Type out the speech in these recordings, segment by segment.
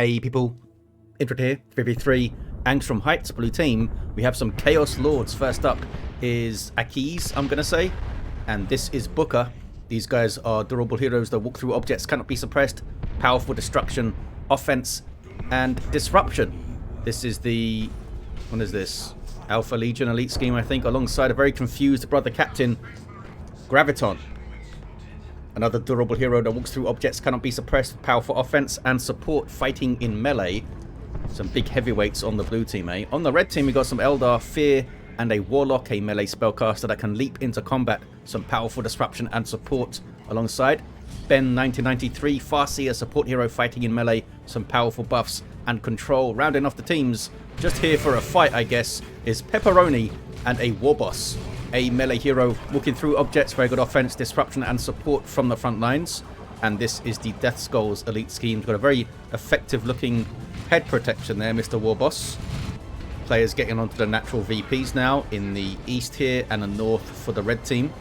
Hey people, Intro here, 3v3, Angstrom Heights, blue team. We have some Chaos Lords. First up is Akese, I'm gonna say, and this is Booker. These guys are durable heroes that walk through objects, cannot be suppressed, powerful destruction, offense, and disruption. This is the, what is this? Alpha Legion elite scheme, I think, alongside a very confused brother captain, Graviton. Another durable hero that walks through objects, cannot be suppressed, powerful offense, and support fighting in melee. Some big heavyweights on the blue team, eh? On the red team, we got some Eldar, Fear, and a Warlock, a melee spellcaster that can leap into combat. Some powerful disruption and support alongside. Ben1993, Farseer, support hero fighting in melee. Some powerful buffs and control. Rounding off the teams, just here for a fight, I guess, is Pepperoni and a Warboss. A melee hero walking through objects, very good offense, disruption, and support from the front lines. And this is the Death Skulls elite scheme. Got a very effective looking head protection there, Mr. Warboss. Players getting onto the natural VPs now in the east here and the north for the red team.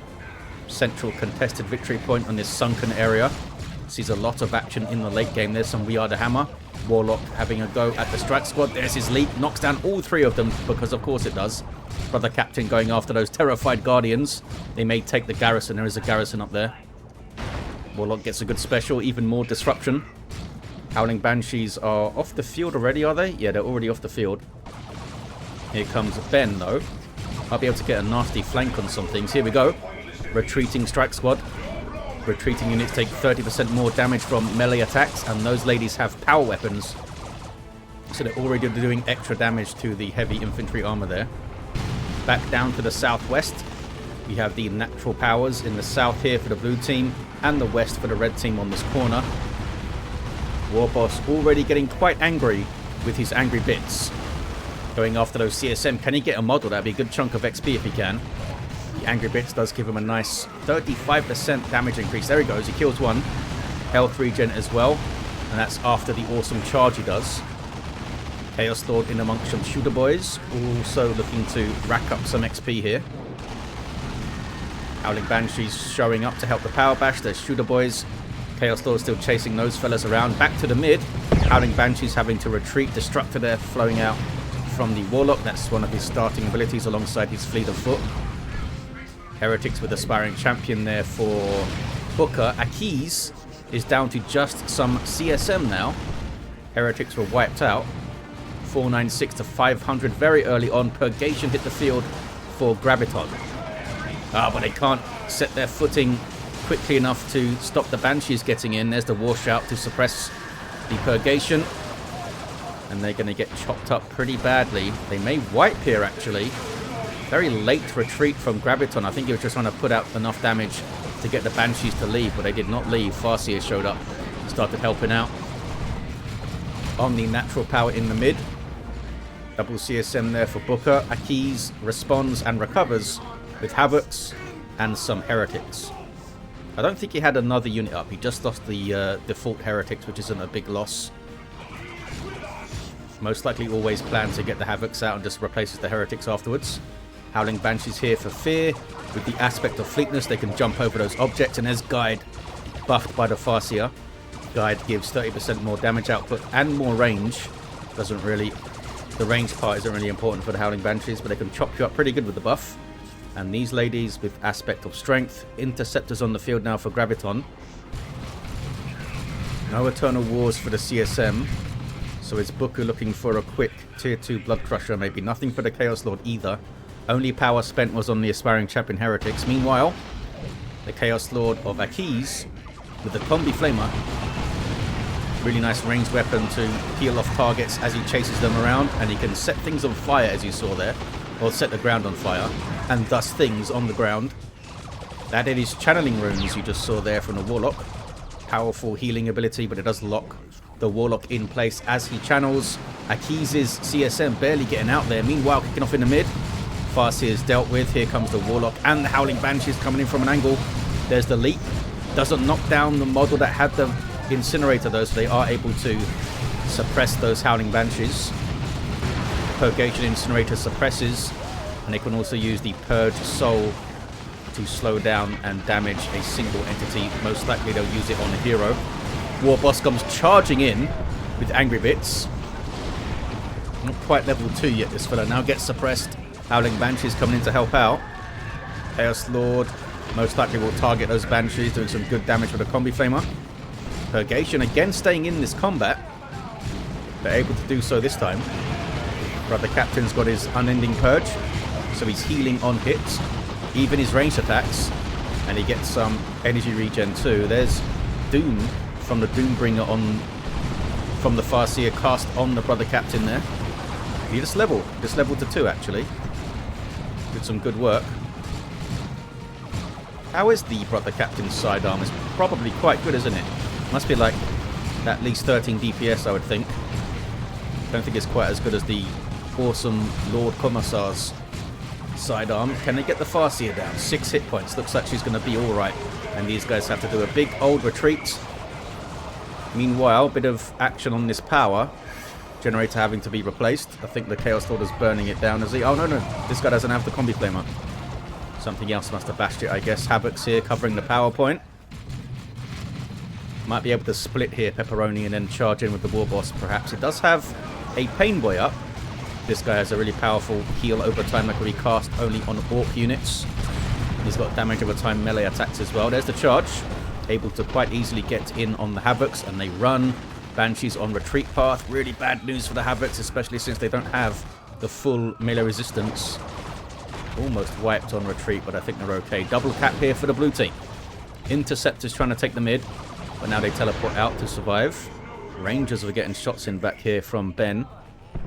Central contested victory point on this sunken area. Sees a lot of action in the late game. There's some We Are the Hammer. Warlock having a go at the strike squad. There's his leap. Knocks down all three of them because of course it does. Brother captain going after those terrified guardians. They may take the garrison. There is a garrison up there. Warlock gets a good special. Even more disruption. Howling Banshees are off the field already, are they? Yeah, they're already off the field. Here comes Ben, though. I'll be able to get a nasty flank on some things. Here we go. Retreating strike squad. Retreating units take 30% more damage from melee attacks, and those ladies have power weapons. So they're already doing extra damage to the heavy infantry armor there. Back down to the southwest. We have the natural powers in the south here for the blue team, and the west for the red team on this corner. Warboss already getting quite angry with his angry bits. Going after those CSM. Can he get a model? That'd be a good chunk of XP if he can. The angry bits does give him a nice 35% damage increase. There he goes. He kills one. Health regen as well. And that's after the awesome charge he does. Chaos Lord in amongst some shooter boys. Also looking to rack up some XP here. Howling Banshees showing up to help the power bash. There's shooter boys. Chaos Lord still chasing those fellas around. Back to the mid. Howling Banshees having to retreat. Destructor there flowing out from the Warlock. That's one of his starting abilities alongside his fleet of foot. Heretics with Aspiring Champion there for Booker. Akese is down to just some CSM now. Heretics were wiped out. 496 to 500 very early on. Purgation hit the field for Graviton. But they can't set their footing quickly enough to stop the Banshees getting in. There's the Warshout to suppress the Purgation. And they're going to get chopped up pretty badly. They may wipe here, actually. Very late retreat from Graviton. I think he was just trying to put out enough damage to get the Banshees to leave, but they did not leave. Farseer showed up, started helping out on the natural power in the mid. Double CSM there for Booker. Akese responds and recovers with Havocs and some Heretics. I don't think he had another unit up. He just lost the default Heretics, which isn't a big loss. Most likely always plans to get the Havocs out and just replaces the Heretics afterwards. Howling Banshees here for Fear. With the aspect of fleetness, they can jump over those objects. And there's Guide, buffed by the Farseer. Guide gives 30% more damage output and more range. Doesn't really... The range part isn't really important for the Howling Banshees, but they can chop you up pretty good with the buff. And these ladies with aspect of strength. Interceptors on the field now for Graviton. No Eternal Wars for the CSM. So it's Booker looking for a quick tier 2 Blood Crusher, maybe. Nothing for the Chaos Lord either. Only power spent was on the Aspiring Champion Heretics. Meanwhile, the Chaos Lord of Akese with the Combi Flamer. Really nice ranged weapon to peel off targets as he chases them around. And he can set things on fire, as you saw there. Or set the ground on fire. And thus things on the ground. That is channeling runes you just saw there from the Warlock. Powerful healing ability, but it does lock the Warlock in place as he channels. Akese's CSM barely getting out there. Meanwhile, kicking off in the mid. Farseer is dealt with. Here comes the Warlock and the Howling Banshees coming in from an angle. There's the leap. Doesn't knock down the model that had the incinerator though, so they are able to suppress those Howling Banshees. Purgation Incinerator suppresses, and they can also use the Purge Soul to slow down and damage a single entity. Most likely they'll use it on a hero. Warboss comes charging in. with Angry Bits. Not quite level 2 yet, this fella. Now gets suppressed. Howling Banshees coming in to help out. Chaos Lord most likely will target those Banshees, doing some good damage with a Combi Flamer. Purgation again staying in this combat. They're able to do so this time. Brother Captain's got his unending purge, so he's healing on hits, even his ranged attacks, and he gets some energy regen too. There's Doom from the Doombringer on from the Farseer cast on the Brother Captain there. He just leveled to 2 actually. Did some good work. How is the Brother Captain's sidearm? It's probably quite good, isn't it? Must be like at least 13 DPS, I would think. Don't think it's quite as good as the awesome Lord Commissar's sidearm. Can they get the Farseer down? 6 hit points. Looks like she's going to be alright. And these guys have to do a big old retreat. Meanwhile, a bit of action on this power. Generator having to be replaced. I think the Chaos Lord is burning it down. Is he? Oh, no. This guy doesn't have the Combi Flamer. Something else must have bashed it, I guess. Havoc's here covering the power point. Might be able to split here, Pepperoni, and then charge in with the Warboss, perhaps. It does have a Pain Boy up. This guy has a really powerful heal over time that can be cast only on Orc units. He's got damage over time melee attacks as well. There's the charge. Able to quite easily get in on the Havocs, and they run. Banshees on retreat path. Really bad news for the Havocs, especially since they don't have the full melee resistance. Almost wiped on retreat, but I think they're okay. Double cap here for the blue team. Interceptors trying to take the mid, but now they teleport out to survive. Rangers are getting shots in back here from Ben.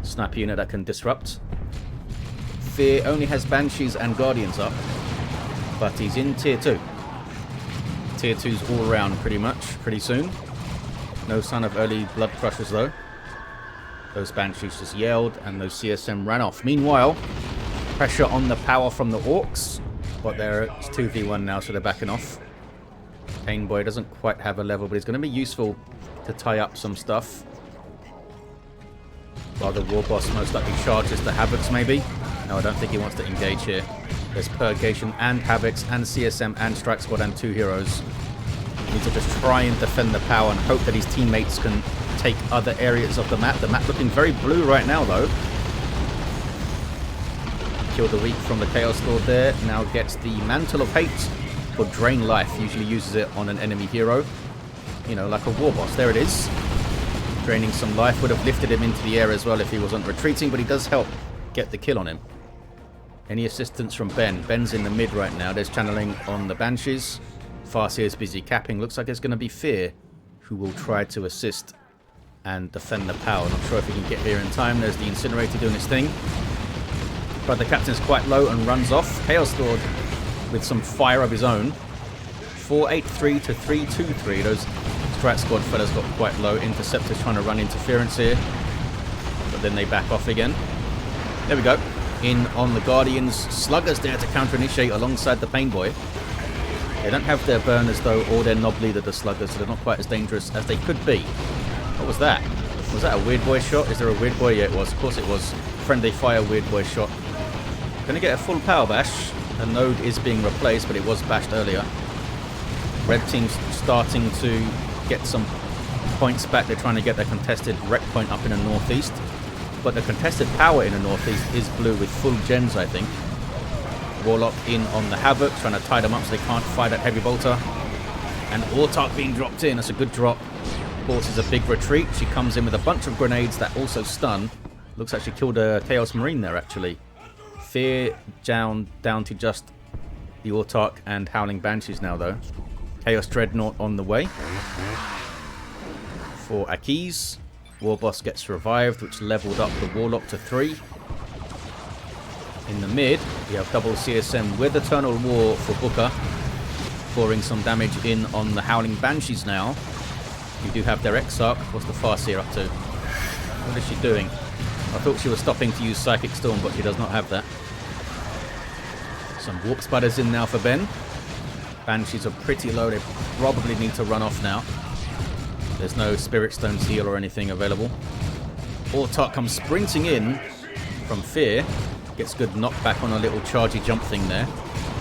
Sniper unit that can disrupt. Fear only has Banshees and Guardians up, but he's in tier 2. Tier 2's all around pretty much, pretty soon. No sign of early blood crushers though. Those Banshees just yelled and those CSM ran off. Meanwhile, pressure on the power from the Orcs, but it's 2v1 now, so they're backing off. Pain Boy doesn't quite have a level, but he's going to be useful to tie up some stuff. While the Warboss most likely charges the Havocs, maybe. No, I don't think he wants to engage here. There's Purgation and Havocs and CSM and Strike Squad and 2 heroes. Need to just try and defend the power and hope that his teammates can take other areas of the map. The map looking very blue right now, though. Kill the weak from the Chaos Lord there. Now gets the Mantle of Hate for Drain Life. Usually uses it on an enemy hero. You know, like a Warboss. There it is. Draining some life. Would have lifted him into the air as well if he wasn't retreating, but he does help get the kill on him. Any assistance from Ben? Ben's in the mid right now. There's channeling on the Banshees. Farseer's busy capping. Looks like it's going to be Fear who will try to assist and defend the power. Not sure if he can get here in time. There's the Incinerator doing its thing. But the Captain's quite low and runs off. Chaos Lord with some fire of his own. 483 to 323. Those Strat Squad fellas got quite low. Interceptors trying to run interference here. But then they back off again. There we go. In on the Guardians. Sluggers there to counter-initiate alongside the Pain Boy. They don't have their burners though, or their Knob Leader, the Sluggers, so they're not quite as dangerous as they could be. What was that? Was that a Weird Boy shot? Is there a Weird Boy? Yeah, it was. Of course it was. Friendly fire Weird Boy shot. Gonna get a full power bash. A node is being replaced, but it was bashed earlier. Red team's starting to get some points back. They're trying to get their contested wreck point up in the northeast. But the contested power in the northeast is blue with full gens, I think. Warlock in on the Havoc, trying to tie them up so they can't fire that heavy bolter. And Autark being dropped in. That's a good drop. Forces a big retreat. She comes in with a bunch of grenades that also stun. Looks like she killed a Chaos Marine there, actually. Fear down to just the Autark and Howling Banshees now, though. Chaos Dreadnought on the way. For Akese. Warboss gets revived, which leveled up the Warlock to 3. In the mid, we have double CSM with Eternal War for Booker. Pouring some damage in on the Howling Banshees now. We do have their Exarch. What's the Farseer up to? What is she doing? I thought she was stopping to use Psychic Storm, but she does not have that. Some Warp Spiders in now for Ben. Banshees are pretty low. They probably need to run off now. There's no Spirit Stones heal or anything available. Autark comes sprinting in from Fear. Gets good knockback on a little chargy jump thing there.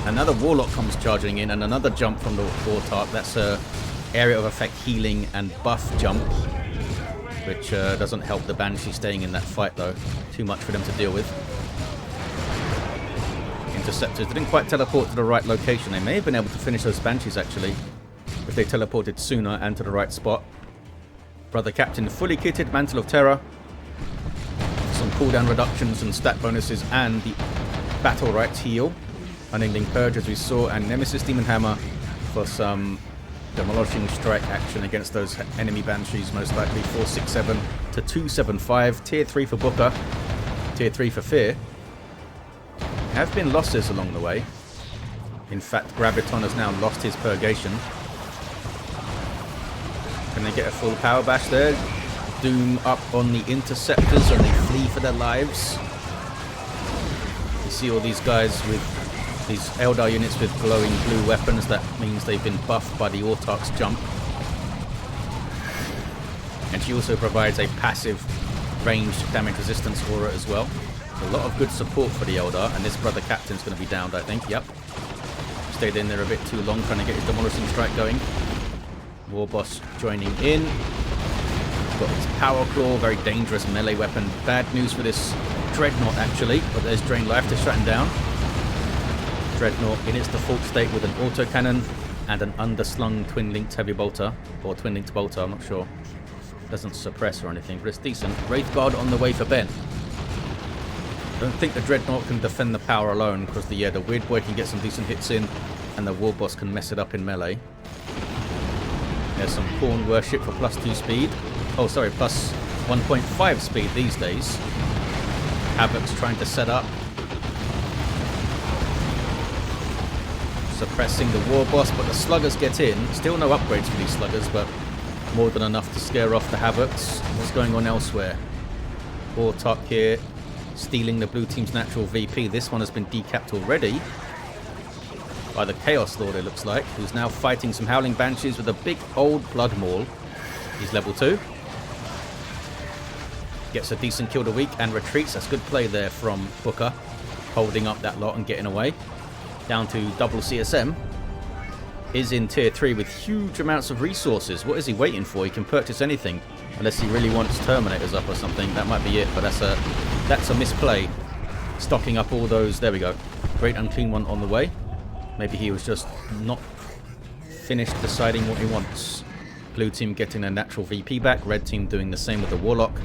Another Warlock comes charging in and another jump from the Autark. That's a area of effect healing and buff jump. which doesn't help the Banshee staying in that fight though. Too much for them to deal with. Interceptors didn't quite teleport to the right location. They may have been able to finish those Banshees actually, if they teleported sooner and to the right spot. Brother Captain fully kitted, Mantle of Terror. Some cooldown reductions and stat bonuses, and the Battle Rights heal. Unending Purge as we saw, and Nemesis Demon Hammer for some demolishing strike action against those enemy Banshees, most likely 467 to 275. Tier 3 for Booker, Tier 3 for Fear. Have been losses along the way. In fact, Graviton has now lost his Purgation. Can they get a full power bash there? Doom up on the Interceptors and they flee for their lives. You see all these guys with these Eldar units with glowing blue weapons. That means they've been buffed by the Orks jump. And she also provides a passive ranged damage resistance aura as well. A lot of good support for the Eldar, and this Brother Captain's going to be downed, I think. Yep. Stayed in there a bit too long trying to get his demolishing strike going. Warboss joining in. Got his Power Claw, very dangerous melee weapon. Bad news for this Dreadnought actually, but there's Drain Life to shut him down. Dreadnought in its default state with an autocannon and an underslung twin-linked heavy bolter, or twin-linked bolter, I'm not sure. Doesn't suppress or anything, but it's decent. Wraithguard on the way for Ben. Don't think the Dreadnought can defend the power alone, because the Weird Boy can get some decent hits in, and the Warboss can mess it up in melee. There's some Pawn Worship for +2 speed. Oh, sorry, plus 1.5 speed these days. Havoc's trying to set up. Suppressing the Warboss, but the Sluggers get in. Still no upgrades for these Sluggers, but more than enough to scare off the Havocs. What's going on elsewhere? Warlock here, stealing the blue team's natural VP. This one has been decapped already by the Chaos Lord, it looks like, who's now fighting some Howling Banshees with a big old Blood Maul. He's level 2. Gets a decent kill a week and retreats. That's good play there from Booker, holding up that lot and getting away. Down to double CSM. Is in tier 3 with huge amounts of resources. What is he waiting for? He can purchase anything, unless he really wants Terminators up or something. That might be it, but that's a misplay. Stocking up all those. There we go. Great Unclean One on the way. Maybe he was just not finished deciding what he wants. Blue team getting a natural VP back. Red team doing the same with the Warlock.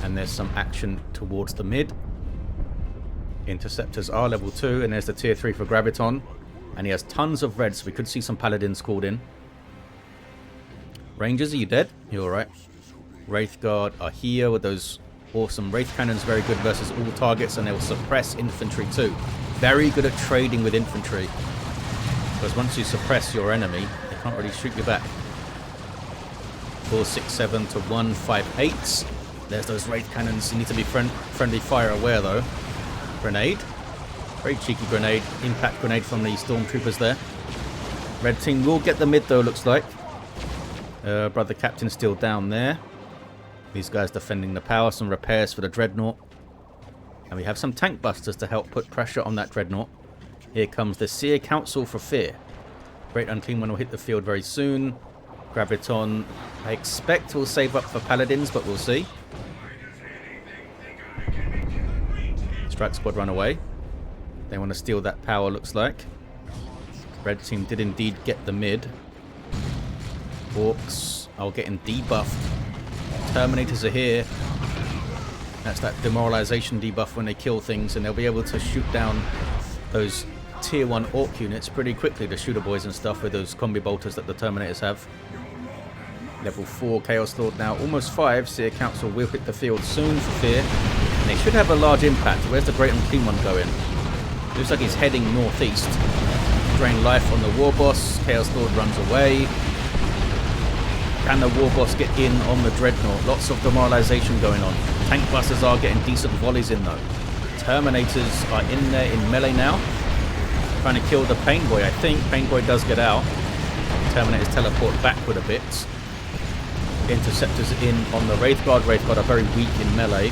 And there's some action towards the mid. Interceptors are level 2. And there's the tier 3 for Graviton. And he has tons of red, so we could see some Paladins called in. Rangers, are you dead? You're alright. Wraithguard are here with those awesome Wraith Cannons. Very good versus all targets, and they will suppress infantry too. Very good at trading with infantry. Because once you suppress your enemy, they can't really shoot you back. 467 to 158. There's those Wraith Cannons. You need to be friendly fire aware though. Grenade. Very cheeky grenade. Impact grenade from the Stormtroopers there. Red team will get the mid though, looks like. Brother Captain still down there. These guys defending the power. Some repairs for the Dreadnought. And we have some tank busters to help put pressure on that Dreadnought. Here comes the Seer Council for Fear. Great Unclean One will hit the field very soon. Graviton, I expect, will save up for Paladins, but we'll see. Strike Squad run away. They want to steal that power, looks like. Red team did indeed get the mid. Orks are getting debuffed. Terminators are here. That's that demoralization debuff when they kill things, and they'll be able to shoot down those tier 1 Orc units pretty quickly, the shooter boys and stuff, with those combi bolters that the Terminators have. Level 4 Chaos Lord now, almost 5. Seer Council will hit the field soon for Fear. And they should have a large impact. Where's the Great Unclean One going? Looks like he's heading northeast. Drain life on the Warboss. Chaos Lord runs away. Can the Warboss get in on the Dreadnought? Lots of demoralization going on. Tank busters are getting decent volleys in though. Terminators are in there in melee now. Trying to kill the Pain Boy, I think. Pain Boy does get out. Terminators teleport backward a bit. Interceptors in on the Wraithguard. Wraithguard are very weak in melee.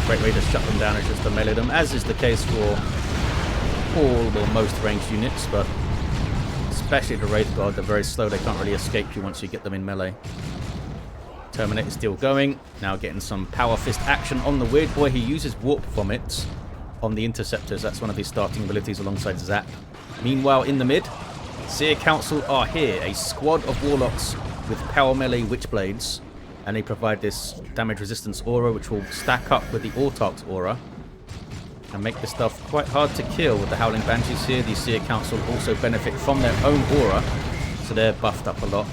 Great way to shut them down is just to melee them, as is the case for all or most ranged units, but especially the Wraithguard, they're very slow. They can't really escape you once you get them in melee. Terminator is still going. Now getting some power fist action on the weird boy. He uses warp vomits on the interceptors. That's one of his starting abilities alongside Zap. Meanwhile, in the mid, Seer Council are here. A squad of Warlocks with power melee Witchblades. And they provide this damage resistance aura, which will stack up with the Orks aura. And make the stuff quite hard to kill with the Howling Banshees here. The Seer Council also benefit from their own aura. So they're buffed up a lot.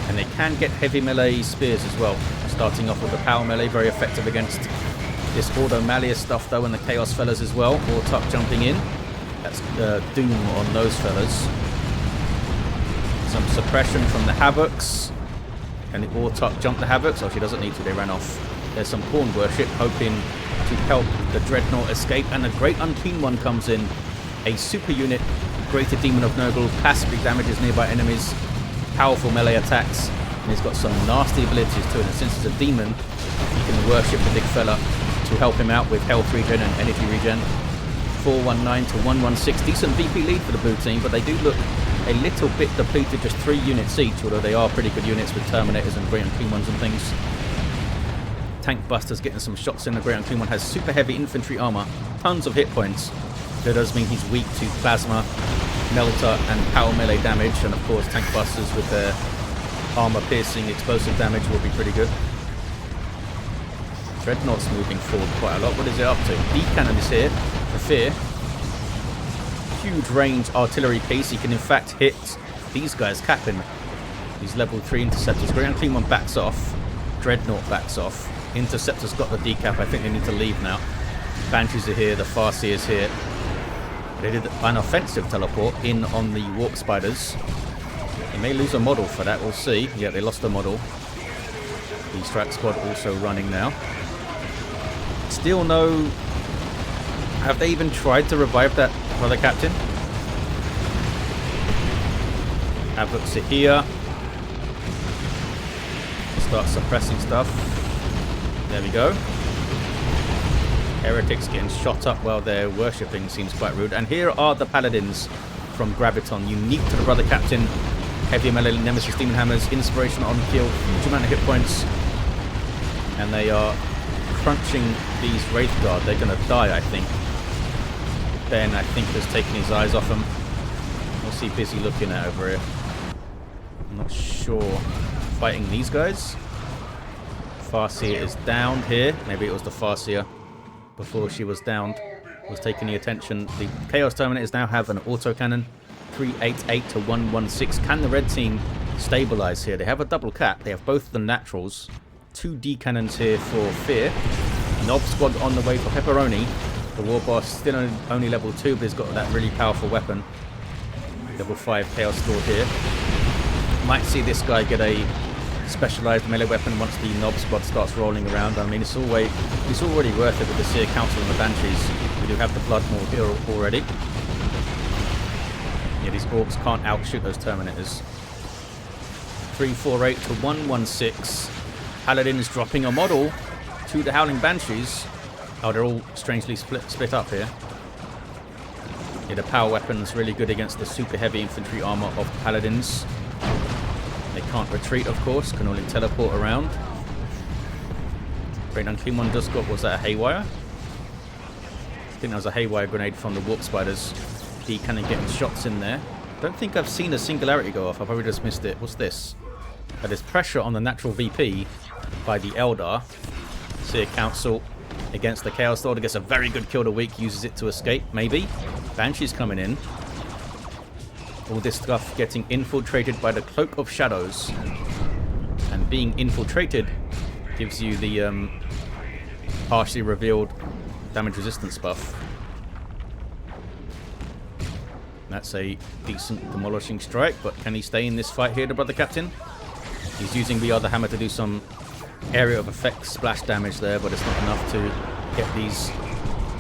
And they can get heavy melee spears as well. Starting off with the power melee, very effective against this Ordo Malleus stuff though, and the Chaos fellas as well. Ork jumping in. That's Doom on those fellas. Some suppression from the Havocs. And the Ork jump the Havocs? Oh, she doesn't need to, they ran off. There's some Pawn Worship, hoping to help the Dreadnought escape. And the Great Unclean One comes in. A super unit, Greater Demon of Nurgle, passively damages nearby enemies. Powerful melee attacks. And he's got some nasty abilities to it. And since it's a demon, you can worship the big fella to help him out with health regen and energy regen. 419 to 116. Decent VP lead for the blue team, but they do look a little bit depleted, just 3 units each, although they are pretty good units with Terminators and Great Unclean Ones and things. Tank Buster's getting some shots in. The Great Unclean One has super heavy infantry armor, tons of hit points. That does mean he's weak to Plasma, Melter and power melee damage, and of course Tank Busters with their armor piercing explosive damage will be pretty good. Dreadnought's moving forward quite a lot. What is it up to? D-Cannon is here for Fear. Huge range artillery piece. He can in fact hit these guys capping these level 3 interceptors. Great Unclean One backs off. Dreadnought backs off. Interceptor's got the decap. I think they need to leave now. Banshees are here. The Farseer is here. They did an offensive teleport in on the Warp Spiders. They may lose a model for that. We'll see. Yeah, they lost a model. The Strike Squad also running now. Still no... Have they even tried to revive that Brother Captain? Havocs are here. Start suppressing stuff. There we go. Heretics getting shot up while they're worshipping seems quite rude. And here are the Paladins from Graviton. Unique to the Brother Captain. Heavy melee Nemesis Demon Hammers. Inspiration on kill. Huge amount of hit points. And they are crunching these Wraith Guard. They're going to die, I think. Ben, I think, has taken his eyes off them. What's he busy looking at over here? I'm not sure. Fighting these guys. Farseer is downed here. Maybe it was the Farseer before she was downed. Was taking the attention. The Chaos Terminators now have an autocannon. 388 to 116. Can the red team stabilize here? They have a double cap. They have both the naturals. 2 D cannons here for Fear. Nob Squad on the way for Pepperoni. The Warboss still only level 2, but he's got that really powerful weapon. Level 5 Chaos Lord here. Might see this guy get a specialized melee weapon once the Nob Squad starts rolling around. I mean, it's already worth it with the Seer Council and the Banshees. We do have the Bloodmaw here already. Yeah, these Orks can't outshoot those Terminators. 348 to 116. Paladin is dropping a model to the Howling Banshees. Oh, they're all strangely split up here. Yeah, the power weapon's really good against the super heavy infantry armor of the Paladins. They can't retreat, of course, can only teleport around. Great Unclean One just got, was that a Haywire? I think that was a Haywire grenade from the Warp Spiders. He kind of getting shots in there. Don't think I've seen a singularity go off. I probably just missed it. What's this? There's pressure on the natural VP by the Eldar. Seer Council against the Chaos Lord. Gets a very good kill the week. Uses it to escape, maybe. Banshee's coming in. All this stuff getting infiltrated by the Cloak of Shadows. And being infiltrated gives you the partially revealed damage resistance buff. That's a decent demolishing strike, but can he stay in this fight here, the Brother Captain? He's using the other hammer to do some area of effect splash damage there, but it's not enough to get these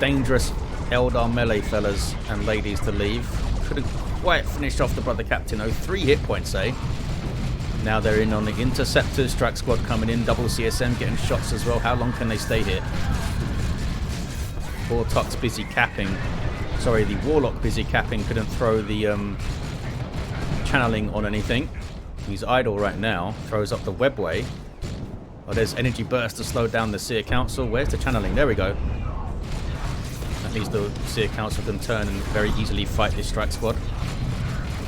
dangerous Eldar melee fellas and ladies to leave. Couldn't quite finish off the Brother Captain though. 3 hit points, eh? Now they're in on the Interceptors. Strike Squad coming in. Double CSM getting shots as well. How long can they stay here? Orks busy capping. Sorry, the Warlock busy capping. Couldn't throw the channeling on anything. He's idle right now. Throws up the webway. Oh, there's energy burst to slow down the Seer Council. Where's the channeling? There we go. At least the Seer Council can turn and very easily fight this strike squad.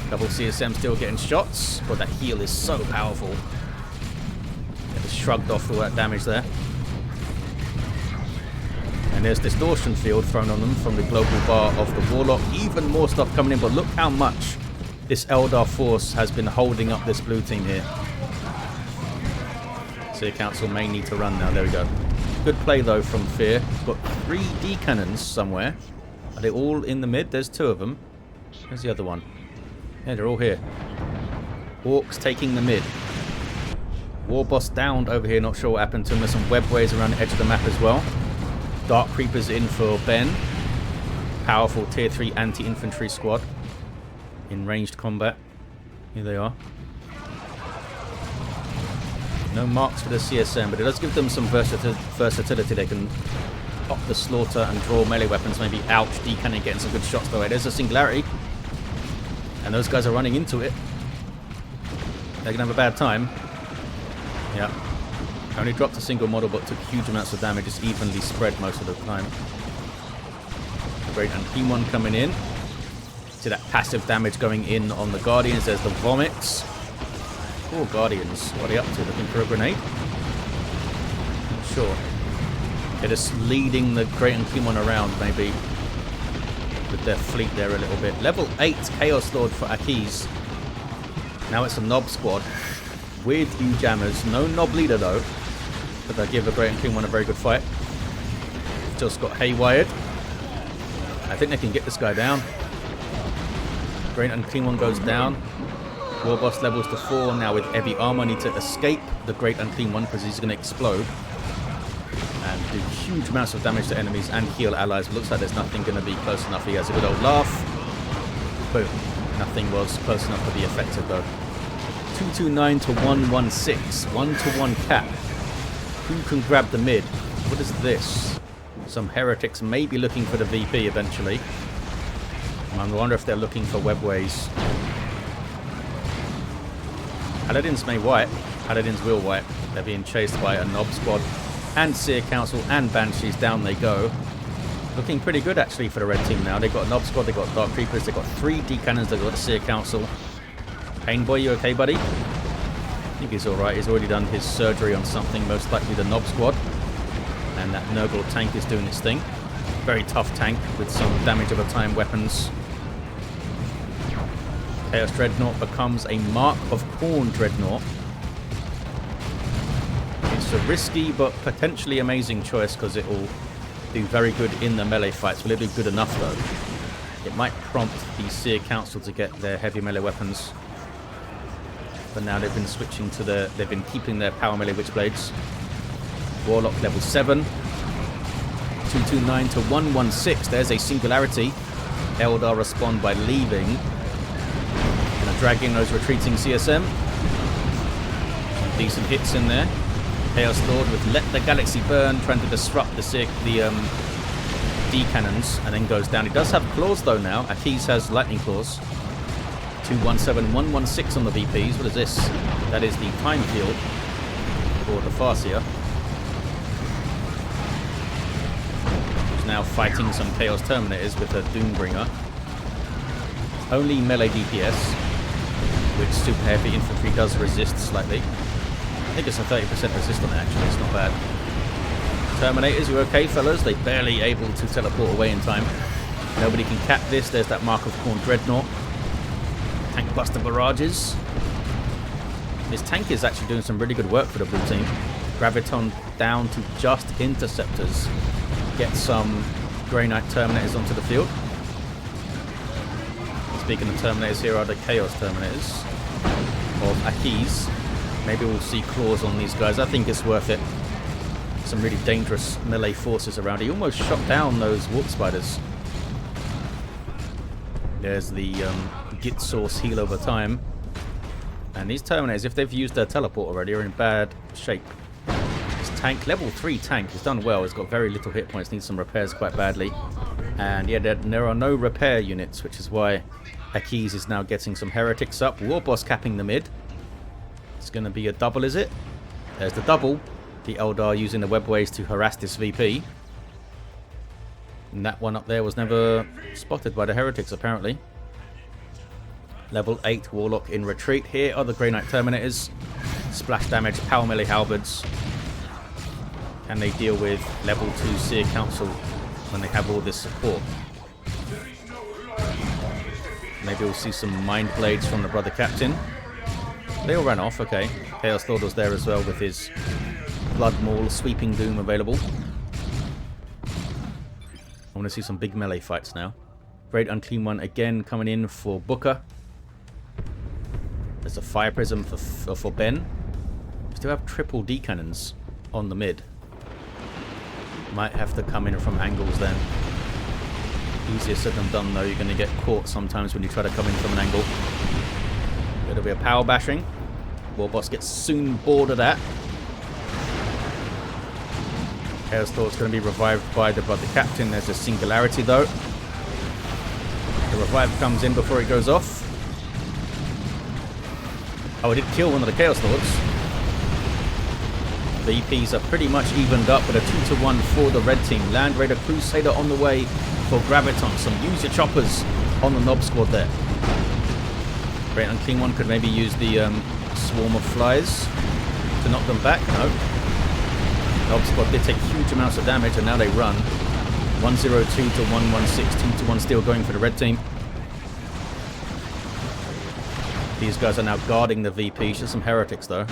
Double CSM still getting shots, but that heal is so powerful. It just shrugged off all that damage there. And there's Distortion Field thrown on them from the global bar of the Warlock. Even more stuff coming in, but look how much this Eldar force has been holding up this blue team here. Seer Council may need to run now. There we go. Good play though from Fear. Got 3 D cannons somewhere. Are they all in the mid? There's 2 of them. Where's the other one? Yeah, they're all here. Orks taking the mid. Warboss downed over here. Not sure what happened to him. There's some webways around the edge of the map as well. Dark Creepers in for Ben. Powerful tier 3 anti-infantry squad. In ranged combat. Here they are. No marks for the CSM, but it does give them some versatility. They can pop the slaughter and draw melee weapons. Maybe ouch, D-cannon getting some good shots though. There's a singularity. And those guys are running into it. They're going to have a bad time. Yeah. Only dropped a single model, but took huge amounts of damage. It's evenly spread most of the time. Great, and P1 coming in. See that passive damage going in on the Guardians. There's the vomits. Poor Guardians. What are they up to? Looking for a grenade? Not sure. They're just leading the Great and P1 around, maybe. With their fleet there a little bit. Level 8 Chaos Lord for akese. Now it's a Nob squad. With you jammers. No Nob leader though. But they give the Great and P1 a very good fight. Just got haywired. I think they can get this guy down. Great and P1 goes down. Warboss levels to 4. Now with heavy armor, need to escape the Great Unclean One because he's going to explode. And do huge amounts of damage to enemies and heal allies. But looks like there's nothing going to be close enough. He has a good old laugh. Boom. Nothing was close enough to be effective though. 229 to 116. 1-to-1 cap. Who can grab the mid? What is this? Some heretics may be looking for the VP eventually. I wonder if they're looking for webways. Paladins may wipe. Paladins will wipe. They're being chased by a Nob squad and Seer Council and Banshees. Down they go. Looking pretty good actually for the red team now. They've got a Nob squad, they've got Dark Creepers, they've got 3 D cannons, they've got a Seer Council. Painboy, you okay, buddy? I think he's alright. He's already done his surgery on something, most likely the Nob squad. And that Nurgle tank is doing its thing. Very tough tank with some damage over time weapons. Chaos Dreadnought becomes a Mark of Khorne Dreadnought. It's a risky but potentially amazing choice because it will do very good in the melee fights. Will it do good enough though? It might prompt the Seer Council to get their heavy melee weapons. But now they've been switching to they've been keeping their power melee Witchblades. Warlock level 7. 229 to 116. There's a singularity. Eldar respond by leaving. Gonna drag in those retreating CSM. Some decent hits in there. Chaos Lord with Let the Galaxy Burn, trying to disrupt the D cannons, and then goes down. He does have claws though now. akese has lightning claws. 217, 116 on the VPs. What is this? That is the time field for the Farseer. Who's now fighting some Chaos Terminators with a Doombringer. Only melee DPS, which super heavy infantry does resist slightly. I think it's a 30% resist on it actually, it's not bad. Terminators, you okay fellas? They're barely able to teleport away in time. Nobody can cap this. There's that Mark of Khorne Dreadnought. Tank buster barrages. This tank is actually doing some really good work for the blue team. Graviton down to just interceptors. Get some Grey Knight Terminators onto the field. Speaking of Terminators, here are the Chaos Terminators of akese. Maybe we'll see claws on these guys. I think it's worth it. Some really dangerous melee forces around. He almost shot down those warp spiders. There's the Git source heal over time. And these Terminators, if they've used their teleport already, are in bad shape. This tank, level 3 tank, has done well. It's got very little hit points, needs some repairs quite badly. And yeah, there are no repair units, which is why akese is now getting some heretics up. Warboss capping the mid. It's going to be a double, is it? There's the double. The Eldar using the webways to harass this VP. And that one up there was never spotted by the heretics, apparently. Level 8 Warlock in retreat. Here are the Grey Knight Terminators. Splash damage, power melee halberds. Can they deal with level 2 Seer Council when they have all this support? Maybe we'll see some Mind Blades from the Brother Captain. They all ran off, okay. Chaos Lord was there as well with his Blood Maul, Sweeping Doom available. I want to see some big melee fights now. Great Unclean One again coming in for Booker. There's a Fire Prism for Ben. We still have triple D cannons on the mid. Might have to come in from angles then. Easier said than done though. You're going to get caught sometimes when you try to come in from an angle. There'll be a power bashing. Warboss gets soon bored of that. Chaos Lord's going to be revived by the Brother Captain. There's a singularity though. The revive comes in before it goes off. Oh, it did kill one of the Chaos Lords. The EPs are pretty much evened up with a 2-to-1 for the red team. Land Raider Crusader on the way for Graviton. Some use your choppers on the Nob squad there. Great Unclean One could maybe use the Swarm of Flies to knock them back. No. Nob squad did take huge amounts of damage and now they run. 102 to 116, 2-to-1 still going for the red team. These guys are now guarding the VP. Just some heretics though.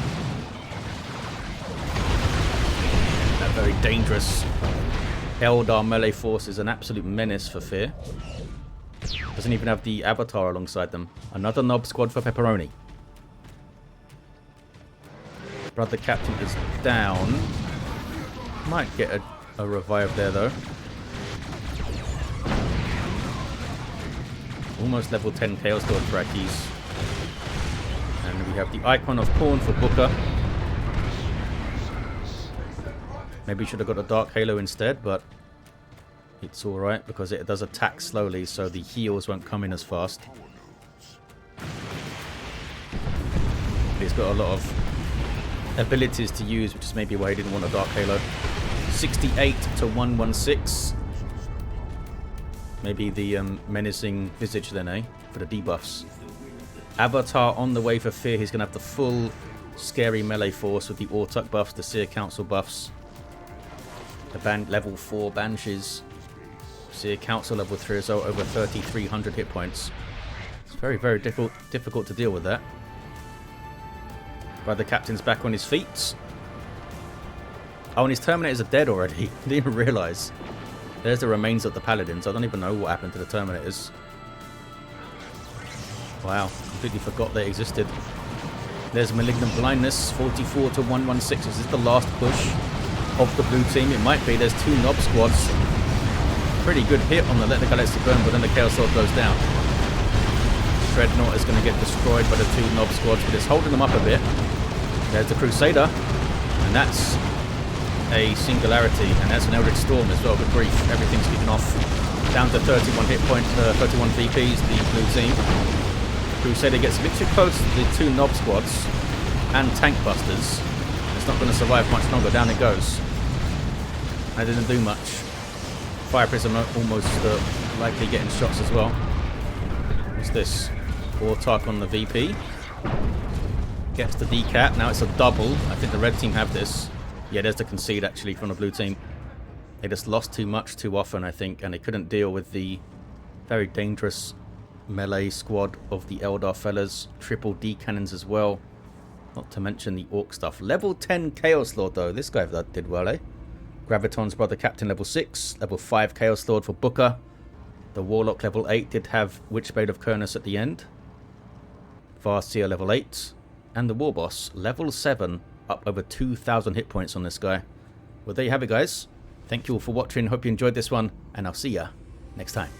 That very dangerous Eldar melee force is an absolute menace for Fear. Doesn't even have the Avatar alongside them. Another Nob squad for Pepperoni. Brother Captain is down. Might get a revive there though. Almost level 10 Chaos Lord for Akese. And we have the Icon of Corn for Booker. Maybe should have got a Dark Halo instead, but it's alright because it does attack slowly, so the heals won't come in as fast. He's got a lot of abilities to use, which is maybe why he didn't want a Dark Halo. 68 to 116. Maybe the menacing visage then, eh? For the debuffs. Avatar on the way for Fear. He's going to have the full scary melee force with the Autuck buffs, the Seer Council buffs. The level 4 Banshees. Seer Council level 3 as well, over 3,300 hit points. It's very, very difficult to deal with that. Brother Captain's back on his feet. Oh, and his Terminators are dead already. Didn't even realise. There's the remains of the Paladins. I don't even know what happened to the Terminators. Wow, completely forgot they existed. There's Malignant Blindness, 44 to 116. This is the last push of the blue team. It might be. There's two Nob squads. Pretty good hit on the Let the Galaxy Burn, but then the Chaos Sword goes down. Dreadnought is going to get destroyed by the two Nob squads, but it's holding them up a bit. There's the Crusader, and that's a Singularity, and that's an Eldritch Storm as well. Good grief, everything's kicking off. Down to 31 hit points, 31 VPs, the blue team. Crusader gets a bit too close to the two Nob squads and Tank Busters. It's not going to survive much longer. Down it goes. That didn't do much. Fire Prism almost likely getting shots as well. What's this? Autuck on the VP. Gets the decap. Now it's a double. I think the red team have this. Yeah, there's the concede actually from the blue team. They just lost too much too often, I think, and they couldn't deal with the very dangerous melee squad of the Eldar fellas. Triple D cannons as well. Not to mention the Orc stuff. Level 10 Chaos Lord though. This guy did well, eh? Graviton's Brother Captain level 6. Level 5 Chaos Lord for Booker. The Warlock level 8 did have Witchblade of Kurnus at the end. Farseer level 8. And the Warboss level 7. Up over 2,000 hit points on this guy. Well, there you have it, guys. Thank you all for watching. Hope you enjoyed this one. And I'll see ya next time.